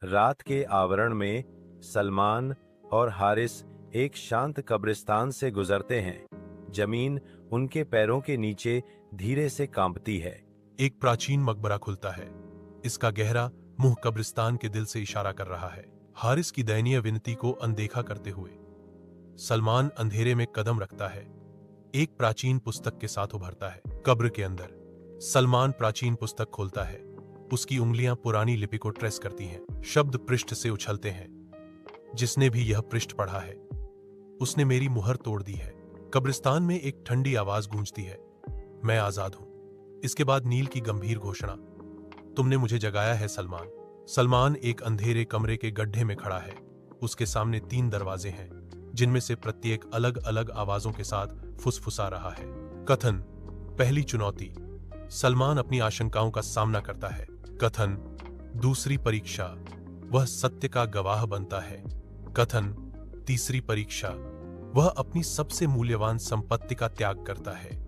रात के आवरण में सलमान और हारिस एक शांत कब्रिस्तान से गुजरते हैं। जमीन उनके पैरों के नीचे धीरे से कांपती है। एक प्राचीन मकबरा खुलता है। इसका गहरा मुंह कब्रिस्तान के दिल से इशारा कर रहा है। हारिस की दयनीय विनती को अनदेखा करते हुए सलमान अंधेरे में कदम रखता है। एक प्राचीन पुस्तक के साथ उभरता है। कब्र के अंदर सलमान प्राचीन पुस्तक खोलता है। उसकी उंगलियां पुरानी लिपि को ट्रेस करती हैं। शब्द पृष्ठ से उछलते हैं। जिसने भी यह पृष्ठ पढ़ा है उसने मेरी मुहर तोड़ दी है। कब्रिस्तान में एक ठंडी आवाज गूंजती है, मैं आजाद हूं। इसके बाद नील की गंभीर घोषणा, तुमने मुझे जगाया है सलमान। सलमान एक अंधेरे कमरे के गड्ढे में खड़ा है। उसके सामने 3 दरवाजे हैं, जिनमें से प्रत्येक अलग अलग आवाजों के साथ फुसफुसा रहा है। कथन। पहली चुनौती, सलमान अपनी आशंकाओं का सामना करता है। कथन। दूसरी परीक्षा, वह सत्य का गवाह बनता है। कथन। तीसरी परीक्षा, वह अपनी सबसे मूल्यवान संपत्ति का त्याग करता है।